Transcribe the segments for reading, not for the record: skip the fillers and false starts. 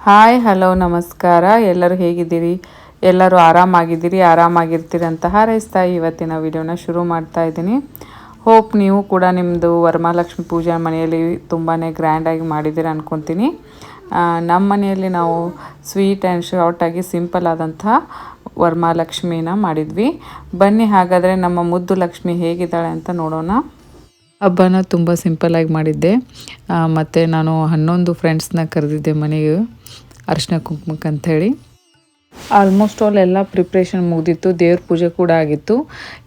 Hi hello ನಮಸ್ಕಾರ. ಎಲ್ಲರೂ ಹೇಗಿದ್ದೀರಿ? ಎಲ್ಲರೂ ಆರಾಮಾಗಿರ್ತೀರಿ ಅಂತ ಹಾರೈಸ್ತಾ ಇವತ್ತಿನ ವಿಡಿಯೋನ ಶುರು ಮಾಡ್ತಾ ಇದ್ದೀನಿ. ಹೋಪ್ ನೀವು ಕೂಡ ನಿಮ್ಮದು ವರಮಹಾಲಕ್ಷ್ಮಿ ಪೂಜೆ ಮನೆಯಲ್ಲಿ ತುಂಬಾ ಗ್ರ್ಯಾಂಡಾಗಿ ಮಾಡಿದ್ದೀರ ಅಂದ್ಕೊತೀನಿ. ನಮ್ಮ ಮನೆಯಲ್ಲಿ ನಾವು ಸ್ವೀಟ್ ಆ್ಯಂಡ್ ಶಾರ್ಟಾಗಿ ಸಿಂಪಲ್ ಆದಂಥ ವರಮಹಾಲಕ್ಷ್ಮಿನ ಮಾಡಿದ್ವಿ. ಬನ್ನಿ ಹಾಗಾದರೆ ನಮ್ಮ ಮುದ್ದು ಲಕ್ಷ್ಮಿ ಹೇಗಿದ್ದಾಳೆ ಅಂತ ನೋಡೋಣ. ಹಬ್ಬನ ತುಂಬ ಸಿಂಪಲ್ಲಾಗಿ ಮಾಡಿದ್ದೆ. ಮತ್ತು ನಾನು 11 ಫ್ರೆಂಡ್ಸ್ನ ಕರೆದಿದ್ದೆ ಮನೆಗೆ ಅರಿಶಿನ ಕುಂಕುಮಕ್ಕೆ ಅಂಥೇಳಿ. ಆಲ್ಮೋಸ್ಟ್ ಆಲ್ ಎಲ್ಲ ಪ್ರಿಪ್ರೇಷನ್ ಮುಗಿದಿತ್ತು, ದೇವ್ರ ಪೂಜೆ ಕೂಡ ಆಗಿತ್ತು.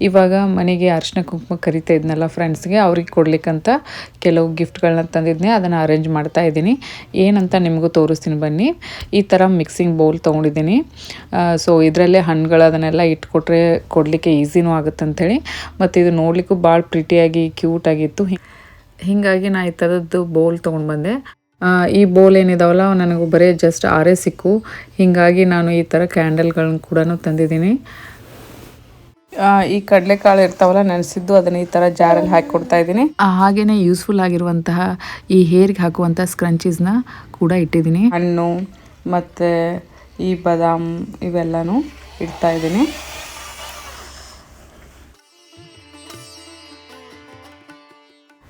ಇವಾಗ ಮನೆಗೆ ಅರಿಶಿನ ಕುಂಕುಮ ಕರಿತಾ ಇದ್ನಲ್ಲ ಫ್ರೆಂಡ್ಸ್ಗೆ, ಅವ್ರಿಗೆ ಕೊಡ್ಲಿಕ್ಕಂತ ಕೆಲವು ಗಿಫ್ಟ್ಗಳನ್ನ ತಂದಿದ್ದೆ. ಅದನ್ನು ಅರೇಂಜ್ ಮಾಡ್ತಾ ಇದ್ದೀನಿ. ಏನಂತ ನಿಮಗೂ ತೋರಿಸ್ತೀನಿ ಬನ್ನಿ. ಈ ಥರ ಮಿಕ್ಸಿಂಗ್ ಬೌಲ್ ತೊಗೊಂಡಿದ್ದೀನಿ. ಸೊ ಇದರಲ್ಲೇ ಹಣ್ಣುಗಳು ಅದನ್ನೆಲ್ಲ ಇಟ್ಕೊಟ್ರೆ ಕೊಡಲಿಕ್ಕೆ ಈಸಿನೂ ಆಗುತ್ತೆ ಅಂಥೇಳಿ. ಮತ್ತು ಇದು ನೋಡಲಿಕ್ಕೂ ಭಾಳ ಪ್ರಿಟಿಯಾಗಿ ಕ್ಯೂಟಾಗಿತ್ತು. ಹೀಗಾಗಿ ನಾನು ಈ ಥರದ್ದು ಬೌಲ್ ತೊಗೊಂಡು ಬಂದೆ. ಈ ಬೌಲ್ ಏನಿದಾವಲ್ಲ ನನಗೆ ಬರೀ ಜಸ್ಟ್ 6 ಸಿಕ್ಕು. ಹೀಗಾಗಿ ನಾನು ಈ ಥರ ಕ್ಯಾಂಡಲ್ಗಳನ್ನ ಕೂಡ ತಂದಿದ್ದೀನಿ. ಈ ಕಡಲೆಕಾಳು ಇರ್ತಾವಲ್ಲ ನೆನೆಸಿದ್ದು, ಅದನ್ನು ಈ ಥರ ಜಾರಲ್ಲಿ ಹಾಕಿ ಕೊಡ್ತಾ ಇದ್ದೀನಿ. ಹಾಗೆಯೇ ಯೂಸ್ಫುಲ್ ಆಗಿರುವಂತಹ ಈ ಹೇರ್ಗೆ ಹಾಕುವಂಥ ಸ್ಕ್ರಂಚೀಸ್ನ ಕೂಡ ಇಟ್ಟಿದ್ದೀನಿ. ಹಣ್ಣು ಮತ್ತು ಈ ಬಾದಾಮ್ ಇವೆಲ್ಲನೂ ಇಡ್ತಾ ಇದ್ದೀನಿ.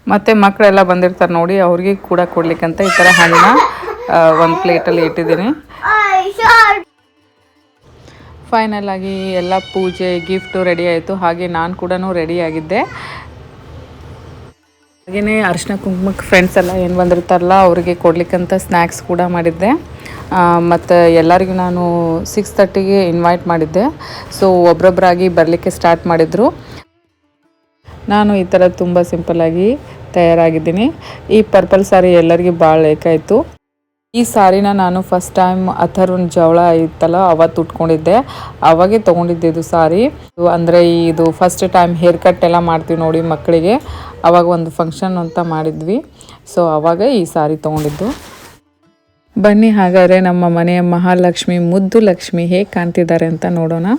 ಮತ್ತು ಮಕ್ಕಳೆಲ್ಲ ಬಂದಿರ್ತಾರೆ ನೋಡಿ, ಅವ್ರಿಗೆ ಕೂಡ ಕೊಡ್ಲಿಕ್ಕಂತ ಈ ಥರ ಹಣ್ಣನ್ನ ಒಂದು ಪ್ಲೇಟಲ್ಲಿ ಇಟ್ಟಿದ್ದೀನಿ. ಫೈನಲ್ ಆಗಿ ಎಲ್ಲ ಪೂಜೆ ಗಿಫ್ಟು ರೆಡಿ ಆಯಿತು. ಹಾಗೆ ನಾನು ಕೂಡ ರೆಡಿ ಆಗಿದ್ದೆ. ಹಾಗೆಯೇ ಅರಿಶಿನ ಕುಂಕುಮಕ್ಕೆ ಫ್ರೆಂಡ್ಸ್ ಎಲ್ಲ ಏನು ಬಂದಿರ್ತಾರಲ್ಲ ಅವರಿಗೆ ಕೊಡ್ಲಿಕ್ಕಂತ ಸ್ನ್ಯಾಕ್ಸ್ ಕೂಡ ಮಾಡಿದ್ದೆ. ಮತ್ತು ಎಲ್ಲರಿಗೂ ನಾನು 6:30ಗೆ ಇನ್ವೈಟ್ ಮಾಡಿದ್ದೆ. ಸೊ ಒಬ್ಬೊಬ್ಬರಾಗಿ ಬರಲಿಕ್ಕೆ ಸ್ಟಾರ್ಟ್ ಮಾಡಿದರು. ನಾನು ಈ ಥರ ತುಂಬ ಸಿಂಪಲ್ಲಾಗಿ ತಯಾರಾಗಿದ್ದೀನಿ. ಈ ಪರ್ಪಲ್ ಸಾರಿ ಎಲ್ಲರಿಗೂ ಭಾಳ ಬೇಕಾಯಿತು. ಈ ಸಾರಿನ ನಾನು ಫಸ್ಟ್ ಟೈಮ್ ಅಥರ್ವನ ಜವಳ ಇತ್ತಲ್ಲ ಅವತ್ತು ಉಟ್ಕೊಂಡಿದ್ದೆ. ಅವಾಗೆ ತೊಗೊಂಡಿದ್ದೆ ಇದು ಸಾರಿ. ಅಂದರೆ ಇದು ಫಸ್ಟ್ ಟೈಮ್ ಹೇರ್ ಕಟ್ ಎಲ್ಲ ಮಾಡ್ತೀವಿ ನೋಡಿ ಮಕ್ಕಳಿಗೆ, ಅವಾಗ ಒಂದು ಫಂಕ್ಷನ್ ಅಂತ ಮಾಡಿದ್ವಿ. ಸೊ ಅವಾಗ ಈ ಸಾರಿ ತೊಗೊಂಡಿದ್ದು. ಬನ್ನಿ ಹಾಗಾದರೆ ನಮ್ಮ ಮನೆಯ ಮಹಾಲಕ್ಷ್ಮಿ ಮುದ್ದು ಲಕ್ಷ್ಮಿ ಹೇಗೆ ಕಾಣ್ತಿದ್ದಾರೆ ಅಂತ ನೋಡೋಣ.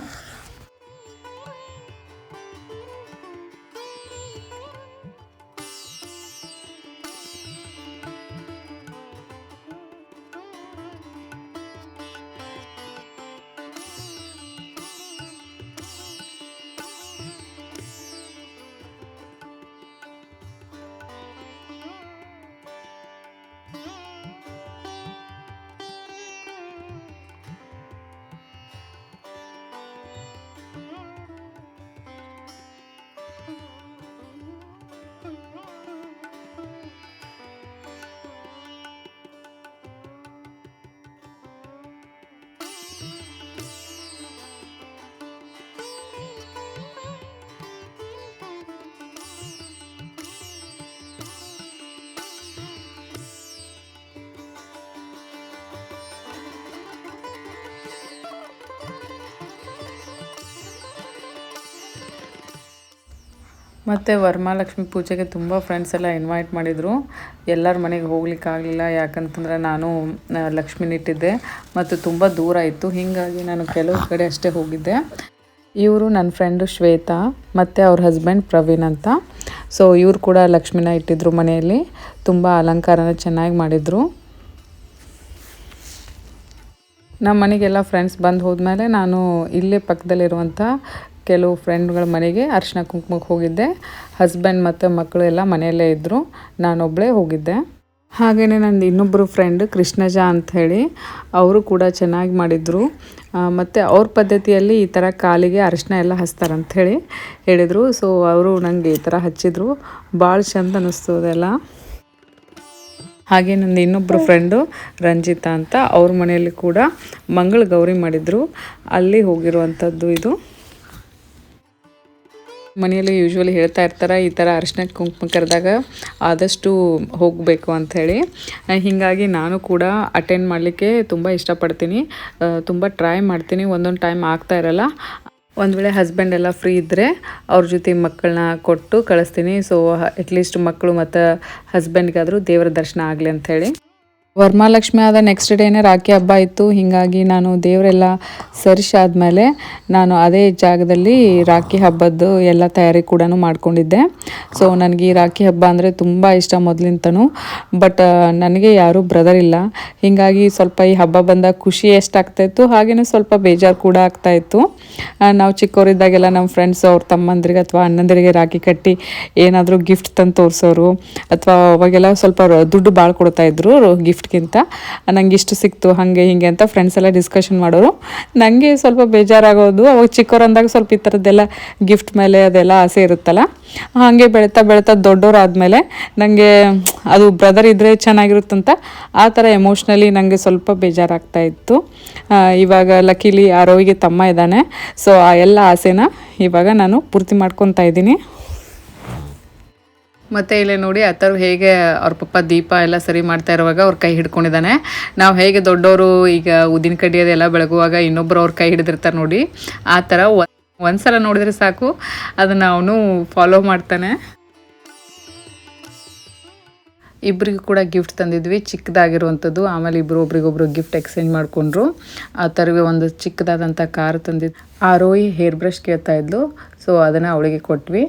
ಮತ್ತು ವರಮಹಾಲಕ್ಷ್ಮಿ ಪೂಜೆಗೆ ತುಂಬ ಫ್ರೆಂಡ್ಸ್ ಎಲ್ಲ ಇನ್ವೈಟ್ ಮಾಡಿದರು. ಎಲ್ಲರ ಮನೆಗೆ ಹೋಗ್ಲಿಕ್ಕಾಗಲಿಲ್ಲ, ಯಾಕಂತಂದರೆ ನಾನು ಲಕ್ಷ್ಮಿನಿಟ್ಟಿದ್ದೆ ಮತ್ತು ತುಂಬ ದೂರ ಇತ್ತು. ಹೀಗಾಗಿ ನಾನು ಕೆಲವು ಕಡೆ ಅಷ್ಟೇ ಹೋಗಿದ್ದೆ. ಇವರು ನನ್ನ ಫ್ರೆಂಡು ಶ್ವೇತಾ ಮತ್ತು ಅವ್ರ ಹಸ್ಬೆಂಡ್ ಪ್ರವೀಣ್ ಅಂತ. ಸೊ ಇವರು ಕೂಡ ಲಕ್ಷ್ಮಿನ ಇಟ್ಟಿದ್ರು ಮನೆಯಲ್ಲಿ. ತುಂಬ ಅಲಂಕಾರನ ಚೆನ್ನಾಗಿ ಮಾಡಿದರು. ನಮ್ಮ ಮನೆಗೆಲ್ಲ ಫ್ರೆಂಡ್ಸ್ ಬಂದು ಹೋದ್ಮೇಲೆ ನಾನು ಇಲ್ಲೇ ಪಕ್ಕದಲ್ಲಿರುವಂಥ ಕೆಲವು ಫ್ರೆಂಡ್ಗಳ ಮನೆಗೆ ಅರಿಶಿನ ಕುಂಕುಮಕ್ಕೆ ಹೋಗಿದ್ದೆ. ಹಸ್ಬೆಂಡ್ ಮತ್ತು ಮಕ್ಕಳು ಎಲ್ಲ ಮನೆಯಲ್ಲೇ ಇದ್ದರು, ನಾನೊಬ್ಬಳೇ ಹೋಗಿದ್ದೆ. ಹಾಗೆಯೇ ನಂದು ಇನ್ನೊಬ್ಬರು ಫ್ರೆಂಡ್ ಕೃಷ್ಣಜ ಅಂಥೇಳಿ, ಅವರು ಕೂಡ ಚೆನ್ನಾಗಿ ಮಾಡಿದರು. ಮತ್ತು ಅವ್ರ ಪದ್ಧತಿಯಲ್ಲಿ ಈ ಥರ ಕಾಲಿಗೆ ಅರಿಶಿನ ಎಲ್ಲ ಹಚ್ತಾರಂಥೇಳಿ ಹೇಳಿದರು. ಸೊ ಅವರು ನನಗೆ ಈ ಥರ ಹಚ್ಚಿದ್ರು, ಭಾಳ ಚಂದ ಅನ್ನಿಸ್ತು ಅದೆಲ್ಲ. ಹಾಗೆ ನನ್ನ ಇನ್ನೊಬ್ಬರು ಫ್ರೆಂಡು ರಂಜಿತಾ ಅಂತ, ಅವ್ರ ಮನೆಯಲ್ಲಿ ಕೂಡ ಮಂಗಳ ಗೌರಿ ಮಾಡಿದರು. ಅಲ್ಲಿ ಹೋಗಿರುವಂಥದ್ದು ಇದು. ಮನೆಯಲ್ಲಿ ಯೂಶ್ವಲಿ ಹೇಳ್ತಾ ಇರ್ತಾರೆ ಈ ಥರ ಅರಿಶಿನ ಕುಂಕುಮ ಕರೆದಾಗ ಆದಷ್ಟು ಹೋಗಬೇಕು ಅಂಥೇಳಿ. ಹೀಗಾಗಿ ನಾನು ಕೂಡ ಅಟೆಂಡ್ ಮಾಡಲಿಕ್ಕೆ ತುಂಬ ಇಷ್ಟಪಡ್ತೀನಿ, ತುಂಬ ಟ್ರೈ ಮಾಡ್ತೀನಿ. ಒಂದೊಂದು ಟೈಮ್ ಆಗ್ತಾ ಇರಲ್ಲ. ಒಂದು ವೇಳೆ ಹಸ್ಬೆಂಡ್ ಎಲ್ಲ ಫ್ರೀ ಇದ್ದರೆ ಅವ್ರ ಜೊತೆ ಮಕ್ಕಳನ್ನ ಕೊಟ್ಟು ಕಳಿಸ್ತೀನಿ. ಸೊ ಅಟ್ಲೀಸ್ಟ್ ಮಕ್ಕಳು ಮತ್ತು ಹಸ್ಬೆಂಡ್ಗಾದರೂ ದೇವರ ದರ್ಶನ ಆಗಲಿ ಅಂಥೇಳಿ. ವರಮಹಾಲಕ್ಷ್ಮಿ ಆದ ನೆಕ್ಸ್ಟ್ ಡೇನೇ ರಾಖಿ ಹಬ್ಬ ಇತ್ತು. ಹೀಗಾಗಿ ನಾನು ದೇವರೆಲ್ಲ ಸರಿಸಾದ್ಮೇಲೆ ನಾನು ಅದೇ ಜಾಗದಲ್ಲಿ ರಾಖಿ ಹಬ್ಬದ್ದು ಎಲ್ಲ ತಯಾರಿ ಕೂಡ ಮಾಡ್ಕೊಂಡಿದ್ದೆ. ಸೊ ನನಗೆ ಈ ರಾಖಿ ಹಬ್ಬ ಅಂದರೆ ತುಂಬ ಇಷ್ಟ ಮೊದಲಿಂತನೂ. ಬಟ್ ನನಗೆ ಯಾರೂ ಬ್ರದರ್ ಇಲ್ಲ. ಹೀಗಾಗಿ ಸ್ವಲ್ಪ ಈ ಹಬ್ಬ ಬಂದಾಗ ಖುಷಿ ಎಷ್ಟಾಗ್ತಾಯಿತ್ತು, ಹಾಗೆಯೇ ಸ್ವಲ್ಪ ಬೇಜಾರು ಕೂಡ ಆಗ್ತಾಯಿತ್ತು. ನಾವು ಚಿಕ್ಕವರಿದ್ದಾಗೆಲ್ಲ ನಮ್ಮ ಫ್ರೆಂಡ್ಸ್ ಅವ್ರ ತಮ್ಮಂದಿರಿಗೆ ಅಥವಾ ಅಣ್ಣಂದಿರಿಗೆ ರಾಖಿ ಕಟ್ಟಿ ಏನಾದರೂ ಗಿಫ್ಟ್ ತಂದು ತೋರಿಸೋರು, ಅಥವಾ ಅವಾಗೆಲ್ಲ ಸ್ವಲ್ಪ ದುಡ್ಡು ಭಾಳ ಕೊಡ್ತಾಯಿದ್ರು ಗಿಫ್ಟ್ಗಿಂತ. ನಂಗೆ ಇಷ್ಟು ಸಿಕ್ತು ಹಾಗೆ ಹೀಗೆ ಅಂತ ಫ್ರೆಂಡ್ಸ್ ಎಲ್ಲ ಡಿಸ್ಕಷನ್ ಮಾಡೋರು. ನನಗೆ ಸ್ವಲ್ಪ ಬೇಜಾರಾಗೋದು. ಅವಾಗ ಚಿಕ್ಕವರಂದಾಗ ಸ್ವಲ್ಪ ಈ ಥರದ್ದೆಲ್ಲ ಗಿಫ್ಟ್ ಮೇಲೆ ಅದೆಲ್ಲ ಆಸೆ ಇರುತ್ತಲ್ಲ. ಹಾಗೆ ಬೆಳೀತಾ ಬೆಳೀತಾ ದೊಡ್ಡವರಾದಮೇಲೆ ನನಗೆ ಅದು ಬ್ರದರ್ ಇದ್ದರೆ ಚೆನ್ನಾಗಿರುತ್ತಂತ ಆ ಥರ ಎಮೋಷ್ನಲಿ ನನಗೆ ಸ್ವಲ್ಪ ಬೇಜಾರಾಗ್ತಾ ಇತ್ತು. ಇವಾಗ ಲಕ್ಕಿಲಿ ಆರೋವಿಗೆ ತಮ್ಮ ಇದ್ದಾನೆ. ಸೊ ಆ ಎಲ್ಲ ಆಸೆನ ಇವಾಗ ನಾನು ಪೂರ್ತಿ ಮಾಡ್ಕೊತಾ ಇದ್ದೀನಿ. ಮತ್ತು ಇಲ್ಲೇ ನೋಡಿ ಅಥರ್ವ್ ಹೇಗೆ ಅವ್ರ ಪಪ್ಪ ದೀಪ ಎಲ್ಲ ಸರಿ ಮಾಡ್ತಾ ಇರುವಾಗ ಅವ್ರ ಕೈ ಹಿಡ್ಕೊಂಡಿದ್ದಾನೆ. ನಾವು ಹೇಗೆ ದೊಡ್ಡವರು ಈಗ ಉದ್ದಿನ ಕಡ್ಡಿ ಅದೆಲ್ಲ ಬೆಳಗುವಾಗ ಇನ್ನೊಬ್ಬರು ಅವ್ರ ಕೈ ಹಿಡಿದಿರ್ತಾರೆ ನೋಡಿ, ಆ ಥರ ಒಂದ್ಸಲ ನೋಡಿದ್ರೆ ಸಾಕು ಅದನ್ನು ಅವನು ಫಾಲೋ ಮಾಡ್ತಾನೆ. ಇಬ್ಬರಿಗೂ ಕೂಡ ಗಿಫ್ಟ್ ತಂದಿದ್ವಿ, ಚಿಕ್ಕದಾಗಿರುವಂಥದ್ದು. ಆಮೇಲೆ ಇಬ್ಬರು ಒಬ್ರಿಗೊಬ್ರು ಗಿಫ್ಟ್ ಎಕ್ಸ್ಚೇಂಜ್ ಮಾಡಿಕೊಂಡ್ರು. ಆ ಥರವೇ ಒಂದು ಚಿಕ್ಕದಾದಂಥ ಕಾರ್ ತಂದಿದ್ದು. ಆರೋಹಿ ಹೇರ್ ಬ್ರಷ್ ಕೇಳ್ತಾ ಇದ್ಲು, ಸೊ ಅದನ್ನು ಅವಳಿಗೆ ಕೊಟ್ವಿ.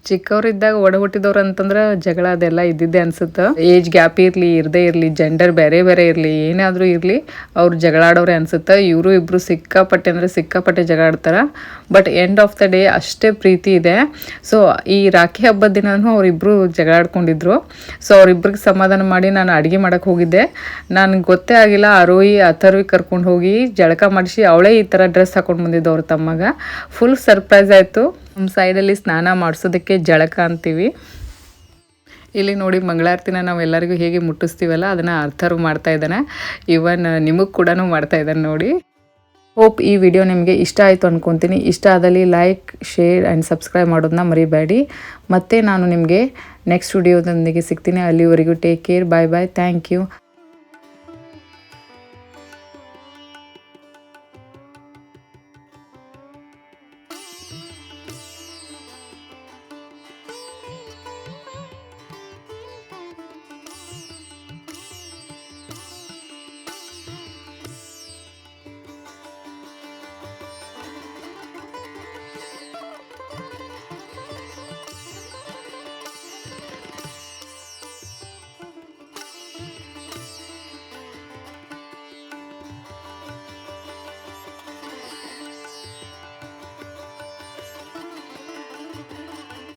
ಚಿಕ್ಕವರಿದ್ದಾಗ ಒಡ ಹುಟ್ಟಿದವ್ರು ಅಂತಂದ್ರೆ ಜಗಳ ಅದೆಲ್ಲ ಇದ್ದಿದ್ದೆ ಅನ್ಸುತ್ತೆ. ಏಜ್ ಗ್ಯಾಪ್ ಇರಲಿ ಇರದೇ ಇರಲಿ, ಜೆಂಡರ್ ಬೇರೆ ಬೇರೆ ಇರಲಿ, ಏನಾದರೂ ಇರಲಿ ಅವ್ರು ಜಗಳಾಡೋರೆ ಅನ್ಸುತ್ತೆ. ಇವರು ಇಬ್ಬರು ಸಿಕ್ಕಾಪಟ್ಟೆ ಅಂದರೆ ಸಿಕ್ಕಾಪಟ್ಟೆ ಜಗಳ ಆಡ್ತಾರೆ. But end of the day ಅಷ್ಟೇ ಪ್ರೀತಿ ಇದೆ. ಸೊ ಈ ರಾಖಿ ಹಬ್ಬದ ದಿನವೂ ಅವರಿಬ್ಬರು ಜಗಳಾಡ್ಕೊಂಡಿದ್ರು. ಸೊ ಅವರಿಬ್ರಿಗೆ ಸಮಾಧಾನ ಮಾಡಿ ನಾನು ಅಡುಗೆ ಮಾಡೋಕ್ಕೆ ಹೋಗಿದ್ದೆ. ನನಗೆ ಗೊತ್ತೇ ಆಗಿಲ್ಲ, ಆರೋಹಿ ಅಥರ್ವಿ ಕರ್ಕೊಂಡು ಹೋಗಿ ಜಳಕ ಮಾಡಿಸಿ ಅವಳೇ ಈ ಥರ ಡ್ರೆಸ್ ಹಾಕೊಂಡು ಬಂದಿದ್ದು ಅವ್ರ ತಮ್ಮಗ. ಫುಲ್ ಸರ್ಪ್ರೈಸ್ ಆಯಿತು. ನಮ್ಮ ಸೈಡಲ್ಲಿ ಸ್ನಾನ ಮಾಡಿಸೋದಕ್ಕೆ ಜಳಕ ಅಂತೀವಿ. ಇಲ್ಲಿ ನೋಡಿ ಮಂಗಳಾರತಿನ ನಾವು ಎಲ್ಲರಿಗೂ ಹೇಗೆ ಮುಟ್ಟಿಸ್ತೀವಲ್ಲ ಅದನ್ನು ಅಥರ್ವ್ ಮಾಡ್ತಾ ಇದ್ದಾನೆ. ಇವನ್ ನಿಮಗೆ ಕೂಡ ಮಾಡ್ತಾ ಇದ್ದಾನೆ ನೋಡಿ. ಹೋಪ್ ಈ ವಿಡಿಯೋ ನಿಮಗೆ ಇಷ್ಟ ಆಯಿತು ಅಂದ್ಕೊತೀನಿ. ಇಷ್ಟ ಆದಲ್ಲಿ ಲೈಕ್, ಶೇರ್ ಆ್ಯಂಡ್ ಸಬ್ಸ್ಕ್ರೈಬ್ ಮಾಡೋದನ್ನ ಮರಿಬೇಡಿ. ಮತ್ತು ನಾನು ನಿಮಗೆ ನೆಕ್ಸ್ಟ್ ವಿಡಿಯೋದೊಂದಿಗೆ ಸಿಗ್ತೀನಿ. ಅಲ್ಲಿವರೆಗೂ take care, bye bye, thank you.